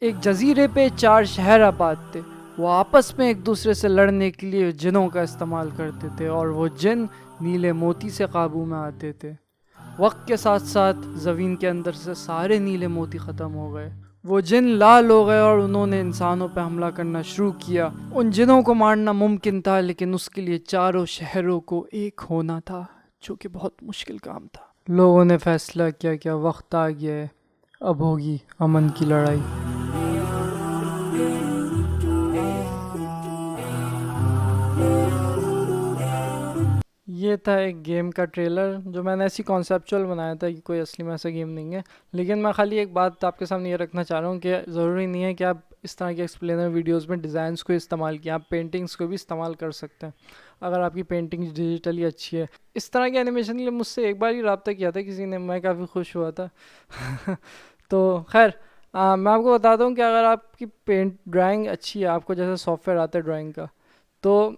एक जजीरे पे 4 शहर आबाद थे। वो आपस में एक दूसरे से लड़ने के लिए जिनों का इस्तेमाल करते थे और वो जिन नीले मोती से काबू में आते थे। वक्त के साथ साथ ज़मीन के अंदर से सारे नीले मोती ख़त्म हो गए। वो जिन लाल हो गए और उन्होंने इंसानों पर हमला करना शुरू किया। उन जिनों को मारना मुमकिन था, लेकिन उसके लिए चारों शहरों को एक होना था, जो कि बहुत मुश्किल काम था। लोगों ने फैसला किया कि अब वक्त आ गया है, अब होगी अमन की लड़ाई। ये था एक गेम का ट्रेलर जो मैंने ऐसी कॉन्सेप्चुअल बनाया था कि कोई असली में ऐसा गेम नहीं है। लेकिन मैं खाली एक बात आपके सामने ये रखना चाह रहा हूँ कि ज़रूरी नहीं है कि आप इस तरह के एक्सप्लेनर वीडियोस में डिज़ाइंस को इस्तेमाल किया, आप पेंटिंग्स को भी इस्तेमाल कर सकते हैं अगर आपकी पेंटिंग डिजिटली अच्छी है। इस तरह के एनिमेशन के लिए मुझसे एक बार ही रब्ता किया था किसी ने, मैं काफ़ी खुश हुआ था। तो खैर, मैं आपको बताता हूँ कि अगर आपकी पेंट ड्राइंग अच्छी है, आपको जैसे सॉफ्टवेयर आता है ड्राइंग का, तो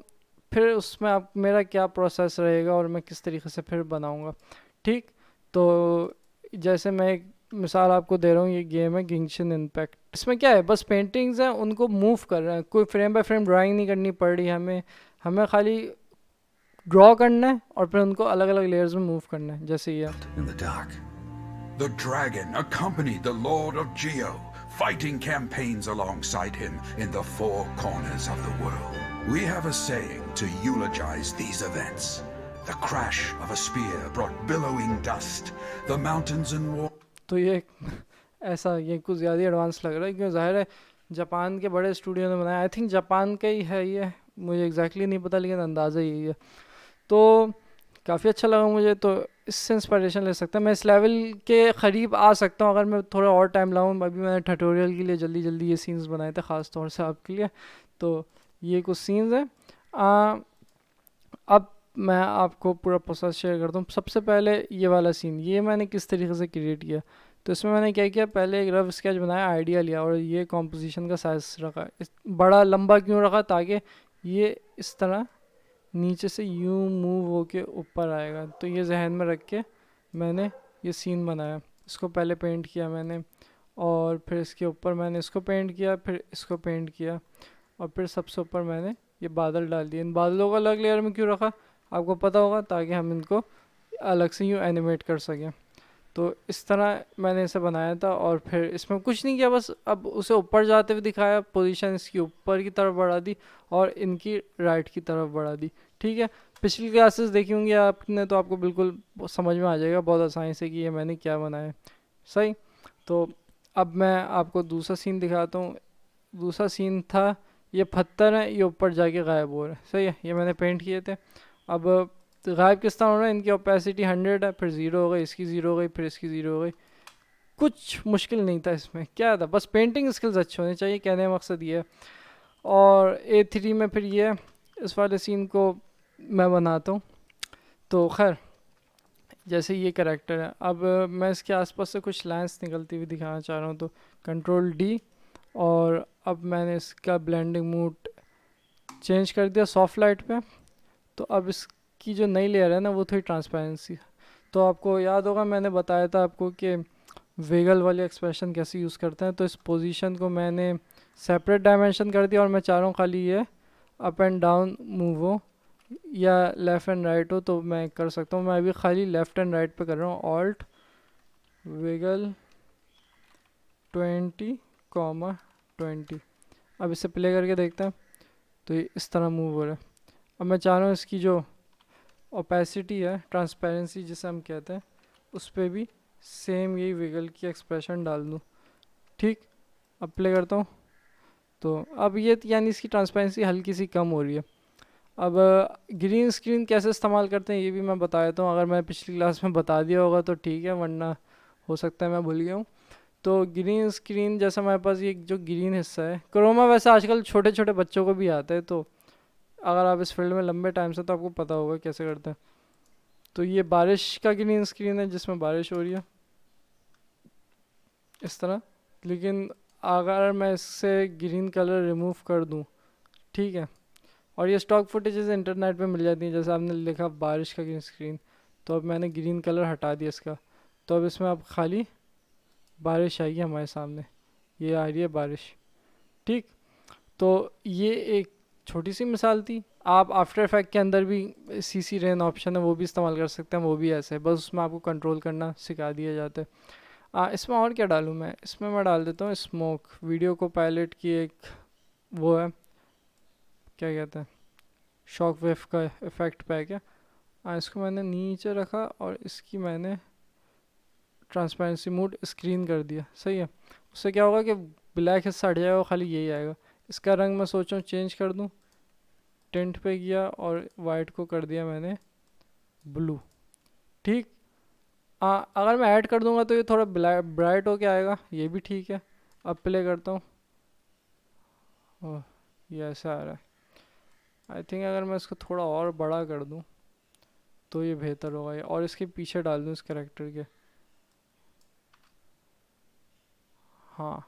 फिर उसमें आप मेरा क्या प्रोसेस रहेगा और मैं किस तरीके से फिर बनाऊंगा। ठीक, तो जैसे मैं एक मिसाल आपको दे रहा हूँ, ये गेम है गिंशन इम्पैक्ट। इसमें क्या है, बस पेंटिंग्स हैं, उनको मूव कर रहे हैं, कोई फ्रेम बाय फ्रेम ड्राइंग नहीं करनी पड़ रही हमें। हमें खाली ड्रॉ करना है और फिर उनको अलग अलग लेयर्स में मूव करना है, जैसे ये। In the dark, the dragon accompanied the Lord of Geo, fighting campaigns alongside him in the four corners of the world. We have a saying to eulogize these events. The crash of a spear brought billowing dust. The mountains and war. तो ये ऐसा ये कुछ ज़्यादा advance लग रहा है, क्योंकि ज़ाहिर है जापान के बड़े स्टूडियो ने बनाया। आई थिंक जापान का ही है ये, मुझे एग्जैक्टली नहीं पता, लेकिन अंदाज़ा यही है। तो काफ़ी अच्छा लगा मुझे, तो इससे इंस्पिरेशन ले सकता है। मैं इस लेवल के क़रीब आ सकता हूँ अगर मैं थोड़ा और टाइम लाऊँ। अभी मैंने ट्यूटोरियल के लिए जल्दी जल्दी ये सीन्स बनाए थे, ख़ास तौर से आपके लिए। तो ये कुछ सीन्स हैं। अब मैं आपको पूरा प्रोसेस शेयर करता हूँ। सबसे पहले ये वाला सीन, ये मैंने किस तरीके से क्रिएट किया। तो इसमें मैंने क्या किया, पहले एक रफ स्केच बनाया, आइडिया लिया और ये कॉम्पोजिशन का साइज रखा। बड़ा लंबा क्यों रखा, ताकि ये इस तरह नीचे से यूं मूव होके ऊपर आएगा। तो ये जहन में रख के मैंने ये सीन बनाया। इसको पहले पेंट किया मैंने, और फिर इसके ऊपर मैंने इसको पेंट किया, फिर इसको पेंट किया, और फिर सबसे ऊपर मैंने ये बादल डाल दिए। इन बादलों को अलग लेयर में क्यों रखा आपको पता होगा, ताकि हम इनको अलग से यूँ एनिमेट कर सकें। तो इस तरह मैंने इसे बनाया था, और फिर इसमें कुछ नहीं किया, बस अब उसे ऊपर जाते हुए दिखाया, पोजीशन इसकी ऊपर की तरफ बढ़ा दी और इनकी राइट की तरफ बढ़ा दी। ठीक है, पिछली क्लासेस देखी होंगी आपने, तो आपको बिल्कुल समझ में आ जाएगा बहुत आसानी से कि ये मैंने क्या बनाया है। सही, तो अब मैं आपको दूसरा सीन दिखाता हूँ। दूसरा सीन था, ये पत्थर है, ये ऊपर जाके गायब हो रहा है। सही है, ये मैंने पेंट किए थे। अब गायब किस तरह हो रहा है, इनकी ओपेसिटी 100 है, फिर 0 हो गई, इसकी 0 हो गई, फिर इसकी 0 हो गई। कुछ मुश्किल नहीं था इसमें, क्या था, बस पेंटिंग स्किल्स अच्छे होने चाहिए, कहने का मकसद ये है। और A3 में फिर ये इस वाले सीन को मैं बनाता हूँ। तो खैर, जैसे ये करेक्टर है, अब मैं इसके आसपास से कुछ लाइंस निकलती हुई दिखाना चाह रहा हूँ। तो Ctrl+D, और अब मैंने इसका ब्लेंडिंग मूड चेंज कर दिया सॉफ्ट लाइट पे। तो अब इसकी जो नई लेयर है ना, वो थोड़ी ट्रांसपेरेंसी। तो आपको याद होगा मैंने बताया था आपको कि वेगल वाली एक्सप्रेशन कैसे यूज़ करते हैं। तो इस पोजीशन को मैंने सेपरेट डायमेंशन कर दिया, और मैं चाह रहा हूँ खाली ये अप एंड डाउन मूव हो या लेफ़्ट एंड राइट हो, तो मैं कर सकता हूँ। मैं अभी खाली लेफ़्ट एंड राइट पे कर रहा हूँ, ऑल्ट वेगल 20, 20। अब इसे प्ले करके देखते हैं। तो ये इस तरह मूव हो रहा है। अब मैं चाह रहा हूँ इसकी जो ओपेसिटी है, ट्रांसपेरेंसी जिसे हम कहते हैं, उस पर भी सेम यही विगल की एक्सप्रेशन डाल दूँ। ठीक, अब प्ले करता हूँ। तो अब ये यानी इसकी ट्रांसपेरेंसी हल्की सी कम हो रही है। अब ग्रीन स्क्रीन कैसे इस्तेमाल करते हैं ये भी मैं बता देता हूँ। अगर मैं पिछली क्लास में बता दिया होगा तो ठीक है, वरना हो सकता है मैं भूल गया हूँ। तो ग्रीन स्क्रीन जैसे हमारे पास ये जो ग्रीन हिस्सा है, क्रोमा वैसे आजकल छोटे छोटे बच्चों को भी आता है, तो अगर आप इस फील्ड में लंबे टाइम से, तो आपको पता होगा कैसे करते हैं। तो ये बारिश का ग्रीन स्क्रीन है जिसमें बारिश हो रही है इस तरह। लेकिन अगर मैं इससे ग्रीन कलर रिमूव कर दूं, ठीक है, और ये स्टॉक फुटेजेस इंटरनेट पे मिल जाती हैं, जैसे आपने लिखा बारिश का ग्रीन स्क्रीन, तो अब मैंने ग्रीन कलर हटा दिया इसका। तो अब इसमें अब खाली बारिश आई है हमारे सामने। ये आ रही है बारिश। ठीक, तो ये एक छोटी सी मिसाल थी। आप आफ्टर इफेक्ट के अंदर भी सीसी रेन ऑप्शन है वो भी इस्तेमाल कर सकते हैं, वो भी ऐसे है, बस उसमें आपको कंट्रोल करना सिखा दिया जाता है। इसमें और क्या डालूँ मैं, इसमें मैं डाल देता हूँ स्मोक। वीडियो को पायलट की एक वो है, क्या कहते हैं, शॉक वेव का इफेक्ट पैक है। इसको मैंने नीचे रखा और इसकी मैंने ट्रांसपेरेंसी मोड स्क्रीन कर दिया। सही है, उससे क्या होगा कि ब्लैक हिस्सा हट जाएगा, खाली यही आएगा। इसका रंग मैं सोच रहा हूँ चेंज कर दूँ, टेंट पे किया और वाइट को कर दिया मैंने ब्लू। ठीक, अगर मैं ऐड कर दूंगा तो ये थोड़ा ब्राइट होके आएगा, ये भी ठीक है। अब प्ले करता हूँ, ओह ये ऐसा आ रहा है। आई थिंक अगर मैं इसको थोड़ा और बड़ा कर दूँ तो ये बेहतर होगा, ये और इसके पीछे डाल दूँ इस करेक्टर के। हाँ,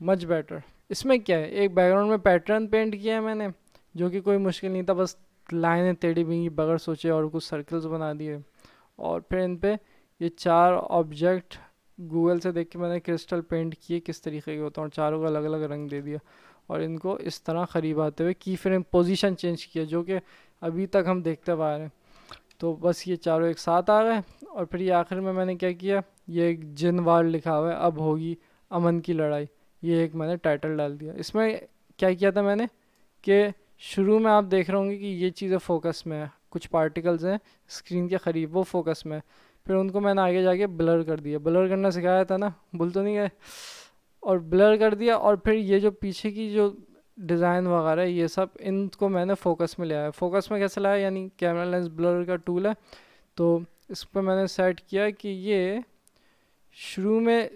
मच बेटर। इसमें क्या है, एक बैकग्राउंड में पैटर्न पेंट किया है मैंने, जो कि कोई मुश्किल नहीं था, बस लाइनें टेढ़ी मेढ़ी बगैर सोचे और कुछ सर्कल्स बना दिए। और फिर इन पे ये 4 ऑब्जेक्ट गूगल से देख के मैंने क्रिस्टल पेंट किए किस तरीके के होते हैं, और चारों का अलग अलग रंग दे दिया और इनको इस तरह करीब आते हुए की फ्रेम पोजीशन चेंज किया, जो कि अभी तक हम देखते आ रहे हैं। तो बस ये चारों एक साथ आ गए। और फिर ये आखिर में मैंने क्या किया, ये एक जिन वार लिखा हुआ है, अब होगी अमन की लड़ाई, ये एक मैंने टाइटल डाल दिया। इसमें क्या किया था मैंने कि शुरू में आप देख रहे होंगे कि ये चीज़ें फोकस में है, कुछ पार्टिकल्स हैं स्क्रीन के करीब, वो फोकस में है। फिर उनको मैंने आगे जाके ब्लर कर दिया, ब्लर करना सिखाया था ना, भूल तो नहीं गए। और ब्लर कर दिया, और फिर ये जो पीछे की जो डिज़ाइन वगैरह ये सब, इनको मैंने फोकस में ले आया। फोकस में कैसे लाया, यानी कैमरा लेंस ब्लर का टूल है, तो इस पर मैंने सेट किया कि ये शुरू में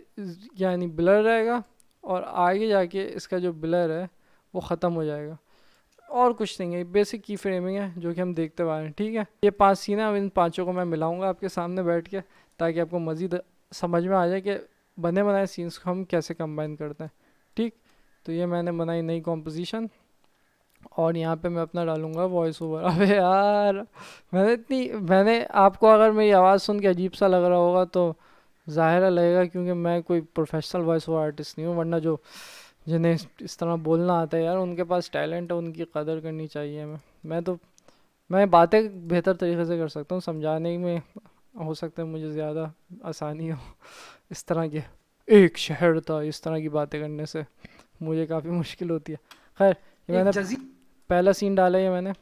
यानी ब्लर रहेगा और आगे जाके इसका जो ब्लर है वो ख़त्म हो जाएगा। और कुछ नहीं है, बेसिक की फ्रेमिंग है जो कि हम देखते आ रहे हैं। ठीक है, ये 5 सीन है, अब इन पांचों को मैं मिलाऊंगा आपके सामने बैठ के, ताकि आपको मज़ीद समझ में आ जाए कि बने बनाए सीन्स को हम कैसे कंबाइन करते हैं। ठीक, तो ये मैंने बनाई नई कॉम्पोजिशन, और यहाँ पे मैं अपना डालूंगा वॉइस ओवर। अबे यार, मैंने आपको अगर मेरी आवाज़ सुन के अजीब सा लग रहा होगा तो ज़ाहिर लगेगा, क्योंकि मैं कोई प्रोफेशनल वॉइस ओवर आर्टिस्ट नहीं हूँ, वरना जो जिन्हें इस तरह बोलना आता है यार, उनके पास टैलेंट है, उनकी कदर करनी चाहिए हमें। मैं बातें बेहतर तरीके से कर सकता हूँ, समझाने में हो सकता है मुझे ज़्यादा आसानी हो। इस तरह के एक शहर था, इस तरह की बातें करने से मुझे काफ़ी मुश्किल होती है। खैर, ये मैंने पहला सीन डाला है मैंने।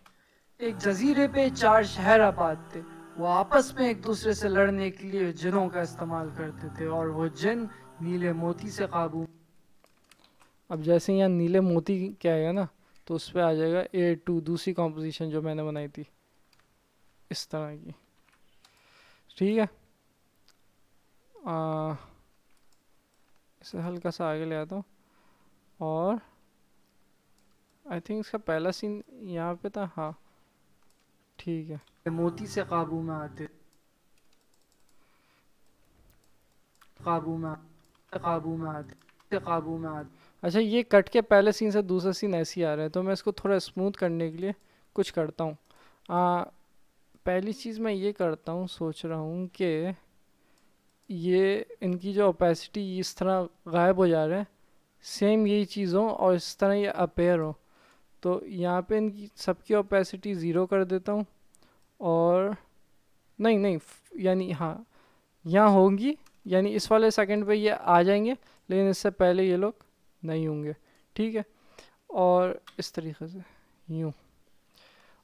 एक जजीरे पे 4 शहर आबाद थे। वो आपस में एक दूसरे से लड़ने के लिए जिनों का इस्तेमाल करते थे, और वो जिन नीले मोती से काबू। अब जैसे यहाँ नीले मोती क्या आएगा ना, तो उस पर आ जाएगा A2, दूसरी कॉम्पोजिशन जो मैंने बनाई थी इस तरह की। ठीक है, इसे हल्का सा आगे ले आता हूँ, और आई थिंक इसका पहला सीन यहाँ पे था। हाँ ठीक है, मोती से काबू में आते, काबू में काबू में आते, काबू में आते। अच्छा ये कट के पहले सीन से दूसरा सीन ऐसे ही आ रहा है, तो मैं इसको थोड़ा स्मूथ करने के लिए कुछ करता हूँ। पहली चीज़ मैं ये करता हूँ, सोच रहा हूँ कि ये इनकी जो ओपेसिटी इस तरह गायब हो जा रहा है, सेम यही चीज़ हो और इस तरह ये अपेयर हो। तो यहाँ पे इनकी सबकी ओपेसिटी ज़ीरो कर देता हूँ, और नहीं नहीं यानी हाँ यहाँ होंगी, यानी इस वाले सेकंड पे ये आ जाएंगे, लेकिन इससे पहले ये लोग नहीं होंगे। ठीक है, और इस तरीके से यूँ,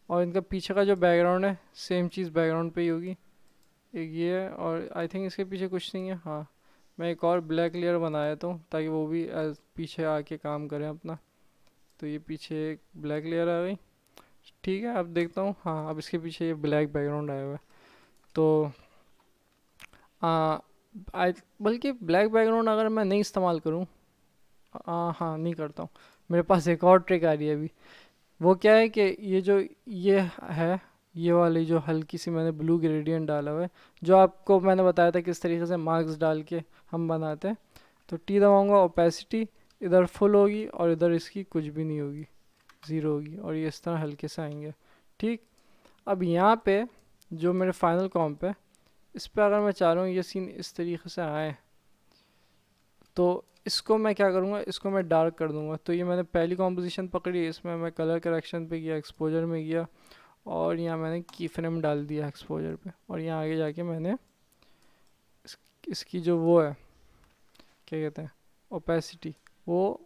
और इनका पीछे का जो बैकग्राउंड है सेम चीज़ बैकग्राउंड पे ही होगी, एक ये है, और आई थिंक इसके पीछे कुछ नहीं है। हाँ, मैं एक और ब्लैक लेयर बनाया तो ताकि वो भी पीछे आके काम करें अपना। तो ये पीछे एक ब्लैक लेयर आ गई। ठीक है, अब देखता हूँ। हाँ, अब इसके पीछे ये ब्लैक बैकग्राउंड आया हुआ है, तो बल्कि ब्लैक बैकग्राउंड अगर मैं नहीं इस्तेमाल करूँ, हाँ नहीं करता हूँ, मेरे पास एक और ट्रिक आ रही है अभी। वो क्या है कि ये जो ये है, ये वाली जो हल्की सी मैंने ब्लू ग्रेडियंट डाला हुआ है, जो आपको मैंने बताया था किस तरीके से मार्क्स डाल के हम बनाते हैं। तो टी दबाऊँगा, ओपेसिटी इधर फुल होगी और इधर इसकी कुछ भी नहीं होगी, ज़ीरो होगी, और ये इस तरह हल्के से आएंगे। ठीक, अब यहाँ पे जो मेरे फाइनल कॉम्प है, इस पर अगर मैं चाह रहा हूँ ये सीन इस तरीके से आए, तो इसको मैं क्या करूँगा, इसको मैं डार्क कर दूँगा। तो ये मैंने पहली कॉम्पोजिशन पकड़ी, इसमें मैं कलर करेक्शन पे गया, एक्सपोजर में गया और यहाँ मैंने की फ्रेम डाल दिया एक्सपोजर पे, और यहाँ आगे जाके मैंने इसकी जो वो है क्या कहते हैं ओपेसिटी, वो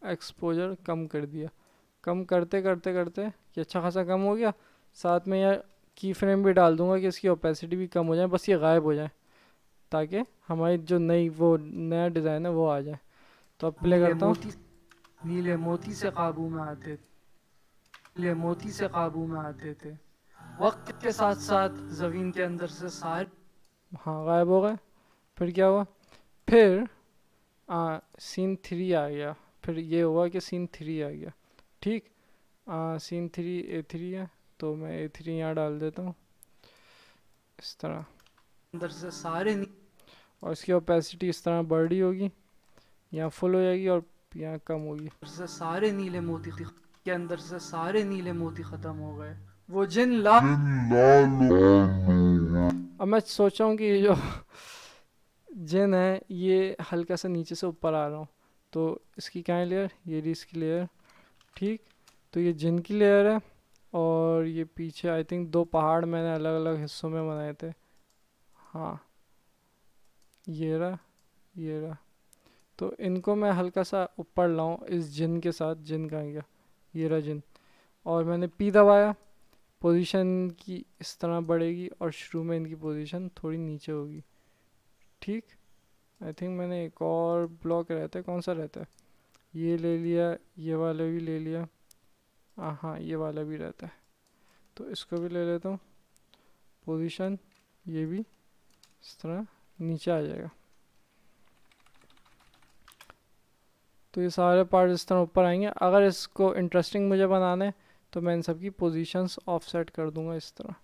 एक्सपोजर कम कर दिया। कम करते करते करते ये अच्छा खासा कम हो गया। साथ में यार की फ्रेम भी डाल दूंगा कि इसकी ओपेसिटी भी कम हो जाए, बस ये गायब हो जाए, ताकि हमारी जो नई वो नया डिज़ाइन है वो आ जाए। तो अब प्ले करता हूँ। नीले मोती से काबू में आते नीले मोती से काबू में आते थे। वक्त के साथ साथ जमीन के अंदर से सारे हाँ गायब हो गए। फिर क्या हुआ, फिर सीन 3 आ गया। फिर ये हुआ कि सीन 3 आ गया, ठीक। सीन 3 A3 है, तो मैं A3 यहाँ डाल देता हूँ इस तरह, अंदर से सारे और इसकी ओपेसिटी इस तरह बढ़ रही होगी, यहाँ फुल हो जाएगी और यहाँ कम होगी। से सारे नीले मोती के अंदर से सारे नीले मोती खत्म हो गए। वो जिन ला अब मैं सोच रहा हूँ कि ये जो जिन है ये हल्का सा नीचे से ऊपर आ रहा हूँ, तो इसकी क्या है लेयर, ये रही इसकी लेयर, ठीक। तो ये जिन की लेयर है, और ये पीछे आई थिंक 2 पहाड़ मैंने अलग अलग हिस्सों में बनाए थे। हाँ ये रहा, ये रहा। तो इनको मैं हल्का सा ऊपर लाऊं इस जिन के साथ। जिन कहाँ गया, ये रहा जिन, और मैंने पी दबाया, पोजीशन की इस तरह बढ़ेगी और शुरू में इनकी पोजीशन थोड़ी नीचे होगी, ठीक। आई थिंक मैंने एक और ब्लॉक रहता है, कौन सा रहता है, ये ले लिया, ये वाला भी ले लिया, हाँ ये वाला भी रहता है, तो इसको भी ले लेता हूँ। पोजीशन ये भी इस तरह नीचे आ जाएगा। तो ये सारे पार्ट इस तरह ऊपर आएंगे। अगर इसको इंटरेस्टिंग मुझे बनाना है तो मैं इन सब की पोजीशंस ऑफसेट कर दूंगा इस तरह,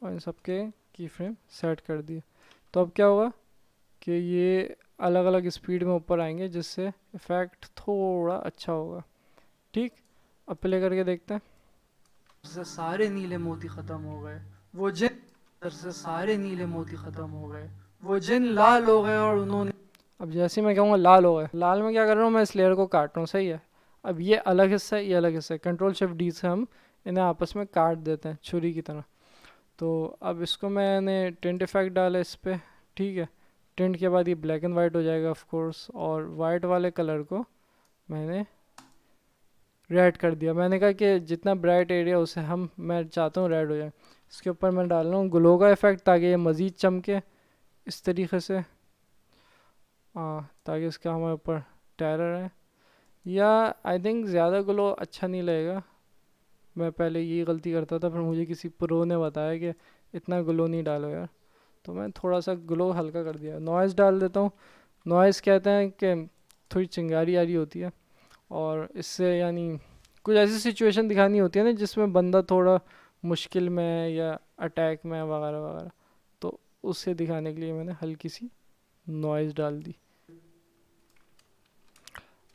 और इन सब के की फ्रेम सेट कर दिए। तो अब क्या होगा कि ये अलग अलग स्पीड में ऊपर आएंगे, जिससे इफ़ेक्ट थोड़ा अच्छा होगा, ठीक। अब प्ले करके देखते हैं। से सारे नीले मोती खत्म हो गए। वो जिन अंदर से सारे नीले मोती खत्म हो गए। वो जिन लाल हो गए और उन्होंने अब जैसे ही मैं कहूँगा लाल हो गए, लाल में क्या कर रहा हूँ मैं, इस लेयर को काट रहा हूँ, सही है। अब ये अलग हिस्सा है, ये अलग हिस्सा है, Ctrl+Shift+D से हम इन्हें आपस में काट देते हैं छुरी की तरह। तो अब इसको मैंने टिंट इफेक्ट डाला इस पर, ठीक है। टिंट के बाद ये ब्लैक एंड वाइट हो जाएगा ऑफ कोर्स, और वाइट वाले कलर को मैंने रेड कर दिया। मैंने कहा कि जितना ब्राइट एरिया उसे मैं चाहता हूँ रेड हो जाए। इसके ऊपर मैं डाल रहा हूँ ग्लो का इफेक्ट, ताकि ये मज़ीद चमके इस तरीके से, ताकि इसका हमारे ऊपर टेरर है। या आई थिंक ज़्यादा ग्लो अच्छा नहीं लगेगा, मैं पहले ये गलती करता था, फिर मुझे किसी प्रो ने बताया कि इतना ग्लो नहीं डालो यार, तो मैं थोड़ा सा ग्लो हल्का कर दिया। नॉइज़ डाल देता हूँ। नॉइज़ कहते हैं कि थोड़ी चिंगारी आ रही होती है, और इससे यानी कुछ ऐसी सिचुएशन दिखानी होती है ना जिसमें बंदा थोड़ा मुश्किल में है या अटैक में है वगैरह वगैरह, तो उससे दिखाने के लिए मैंने हल्की सी नॉइज़ डाल दी।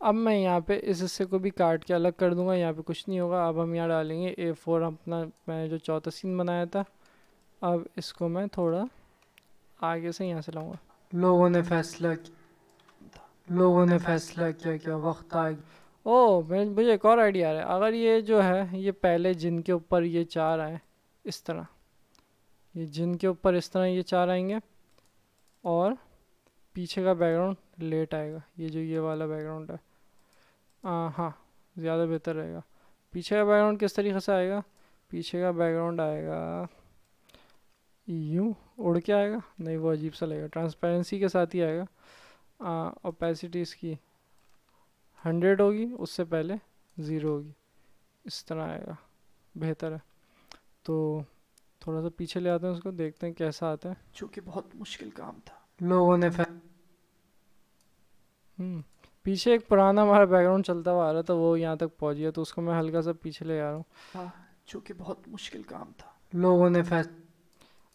अब मैं यहाँ पे इस हिस्से को भी काट के अलग कर दूंगा, यहाँ पे कुछ नहीं होगा। अब हम यहाँ डालेंगे A4 अपना, मैंने जो चौथा सीन बनाया था। अब इसको मैं थोड़ा आगे से यहाँ से लाऊंगा। लोगों ने फैसला किया कि वक्त आ गया। मुझे एक और आइडिया आ रहा है। अगर ये जो है ये पहले जिन के ऊपर ये 4 आए इस तरह, ये जिन के ऊपर इस तरह ये 4 आएंगे, और पीछे का बैकग्राउंड लेट आएगा, ये जो ये वाला बैकग्राउंड है। हाँ ज़्यादा बेहतर रहेगा। पीछे का बैकग्राउंड किस तरीके से आएगा, पीछे का बैकग्राउंड आएगा यूँ उड़ के आएगा, नहीं वो अजीब सा लगेगा, ट्रांसपेरेंसी के साथ ही आएगा। ओपेसिटी इसकी 100 होगी, उससे पहले 0 होगी, इस तरह आएगा, बेहतर है। तो थोड़ा सा पीछे ले आते हैं उसको, देखते हैं कैसा आता है। जो कि बहुत मुश्किल काम था। लोगों ने पीछे एक पुराना हमारा बैकग्राउंड चलता हुआ आ रहा था, वो यहाँ तक पहुँच गया, तो उसको मैं हल्का सा पीछे ले आ रहा हूँ, जो कि बहुत मुश्किल काम था। लोगों ने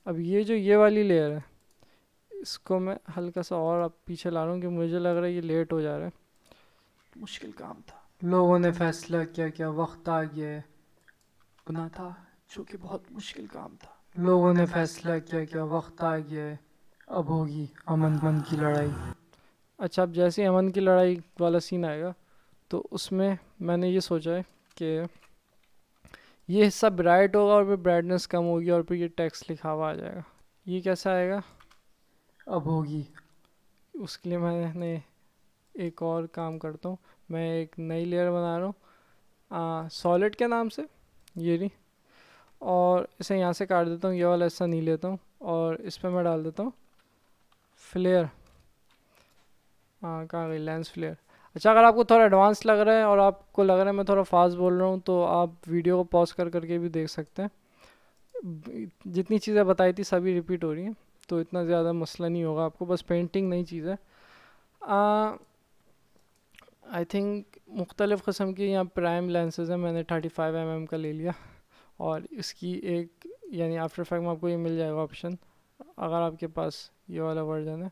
अब ये जो ये वाली लेयर है, इसको मैं हल्का सा और अब पीछे ला रहा हूँ, कि मुझे लग रहा है ये लेट हो जा रहा है। मुश्किल काम था। लोगों ने फैसला किया कि वक्त आ गया है। गुनाह था, जो कि बहुत मुश्किल काम था। लोगों ने फैसला किया कि वक्त आ गया है, अब होगी अमन की लड़ाई। अच्छा, अब जैसे अमन की लड़ाई वाला सीन आएगा तो उसमें मैंने ये सोचा है कि ये हिस्सा ब्राइट होगा और फिर ब्राइटनेस कम होगी और फिर ये टेक्स्ट लिखा हुआ आ जाएगा। ये कैसा आएगा? अब होगी। उसके लिए मैंने एक और काम करता हूँ, मैं एक नई लेयर बना रहा हूँ सॉलिड के नाम से, ये रही, और इसे यहाँ से काट देता हूँ, ये वाला हिस्सा नहीं लेता हूँ और इस पर मैं डाल देता हूँ फ्लेयर। कहाँ गई लेंस फ्लेयर। अच्छा, अगर आपको थोड़ा एडवांस लग रहा है और आपको लग रहा है मैं थोड़ा फास्ट बोल रहा हूँ तो आप वीडियो को पॉज करके भी देख सकते हैं। जितनी चीज़ें बताई थी सभी रिपीट हो रही हैं तो इतना ज़्यादा मसला नहीं होगा आपको, बस पेंटिंग नई चीज़ है। आई थिंक मुख्तलिफ़ किस्म की यहाँ प्राइम लेंसेज हैं, मैंने 35mm का ले लिया और इसकी एक यानी आफ्टर इफेक्ट में आपको ये मिल जाएगा ऑप्शन, अगर आपके पास ये वाला वर्जन है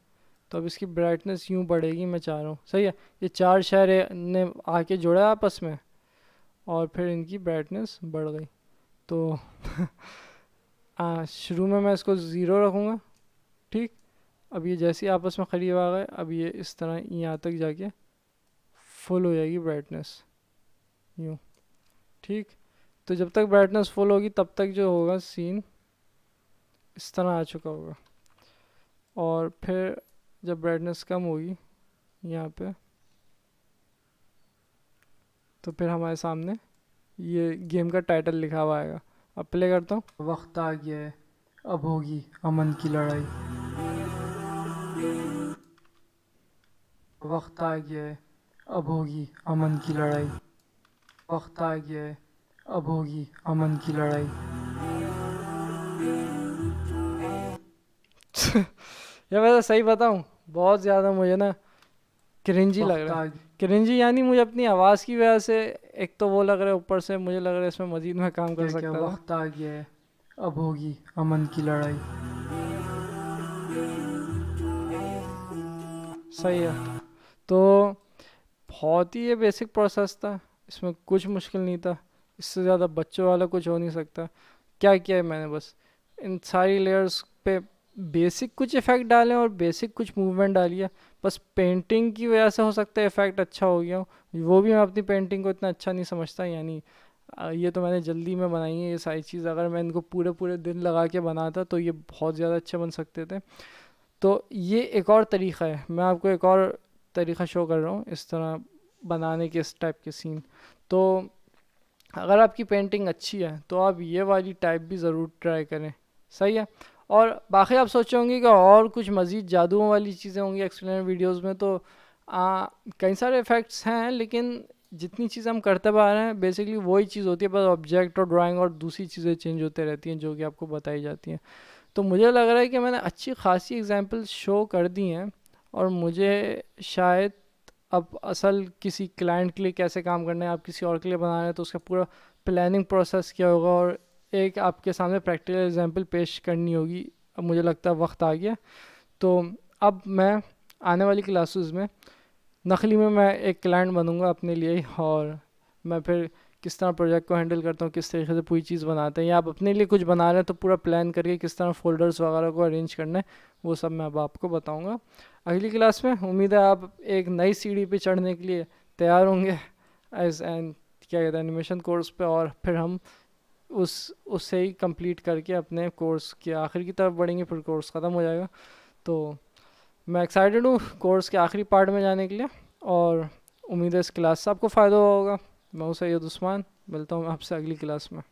तो अब इसकी ब्राइटनेस यूँ बढ़ेगी, मैं चाह रहा हूँ, सही है। ये चार शहर ने आके जोड़ा आपस में और फिर इनकी ब्राइटनेस बढ़ गई तो शुरू में मैं इसको ज़ीरो रखूँगा, ठीक। अब ये जैसे ही आपस में करीब आ गए, अब ये इस तरह यहाँ तक जाके फुल हो जाएगी ब्राइटनेस यूँ, ठीक। तो जब तक ब्राइटनेस फुल होगी तब तक जो होगा सीन इस तरह आ चुका होगा और फिर जब ब्राइटनेस कम होगी यहाँ पे तो फिर हमारे सामने ये गेम का टाइटल लिखा हुआ आएगा। अब प्ले करता हूँ। वक्त आ गया है, अब होगी अमन की लड़ाई। वक्त आ गया है, अब होगी अमन की लड़ाई। वक्त आ गया है, अब होगी अमन की लड़ाई। या वैसे सही बताऊँ, बहुत ज़्यादा मुझे ना क्रिंजी लग वक्त रहा आ है। क्रिंजी यानी मुझे अपनी आवाज़ की वजह से एक तो वो लग रहा है, ऊपर से मुझे लग रहा है इसमें मज़ीद मैं काम कर गया, सकता था। वक्त आ गया है, अब होगी अमन की लड़ाई। सही है। तो बहुत ही ये बेसिक प्रोसेस था, इसमें कुछ मुश्किल नहीं था, इससे ज़्यादा बच्चों वाला कुछ हो नहीं सकता। क्या किया है मैंने, बस इन सारी लेयर्स पे बेसिक कुछ इफ़ेक्ट डाले और बेसिक कुछ मूवमेंट डाली है। बस पेंटिंग की वजह से हो सकता है इफ़ेक्ट अच्छा हो गया हो, वो भी मैं अपनी पेंटिंग को इतना अच्छा नहीं समझता, यानी ये तो मैंने जल्दी में बनाई है ये सारी चीज़, अगर मैं इनको पूरे पूरे दिन लगा के बनाता तो ये बहुत ज़्यादा अच्छे बन सकते थे। तो ये एक और तरीक़ा है, मैं आपको एक और तरीक़ा शो कर रहा हूँ इस तरह बनाने के, इस टाइप के सीन। तो अगर आपकी पेंटिंग अच्छी है तो आप ये वाली टाइप भी ज़रूर ट्राई करें, सही है। और बाकी आप सोचे होंगे कि और कुछ मज़ीद जादुओं वाली चीज़ें होंगी एक्सप्लेनर वीडियोस में, तो कई सारे इफ़ेक्ट्स हैं, लेकिन जितनी चीज़ें हम करते आ रहे हैं बेसिकली वही चीज़ होती है, बस ऑब्जेक्ट और ड्राइंग और दूसरी चीज़ें चेंज होते रहती हैं जो कि आपको बताई जाती हैं। तो मुझे लग रहा है कि मैंने अच्छी खासी एग्जांपल शो कर दी हैं और मुझे शायद अब असल किसी क्लाइंट के लिए कैसे काम करना है, आप किसी और के लिए बना रहे हैं तो उसका पूरा प्लानिंग प्रोसेस क्या होगा और एक आपके सामने प्रैक्टिकल एग्जांपल पेश करनी होगी। अब मुझे लगता है वक्त आ गया। तो अब मैं आने वाली क्लासेस में नकली में मैं एक क्लाइंट बनूंगा अपने लिए ही, और मैं फिर किस तरह प्रोजेक्ट को हैंडल करता हूँ, किस तरीके से पूरी चीज़ बनाते हैं, या आप अपने लिए कुछ बना रहे हैं तो पूरा प्लान करके किस तरह फ़ोल्डर्स वगैरह को अरेंज करना है, वो सब मैं अब आपको बताऊँगा अगली क्लास में। उम्मीद है आप एक नई सीढ़ी पे चढ़ने के लिए तैयार होंगे एज एन क्या कहते हैं एनिमेशन कोर्स पे, और फिर हम उससे ही कंप्लीट करके अपने कोर्स के आखिर की तरफ बढ़ेंगे, फिर कोर्स ख़त्म हो जाएगा। तो मैं एक्साइटेड हूँ कोर्स के आखिरी पार्ट में जाने के लिए और उम्मीद है इस क्लास से आपको फ़ायदा होगा। मैं हूँ सैयद उस्मान, मिलता हूँ आपसे अगली क्लास में।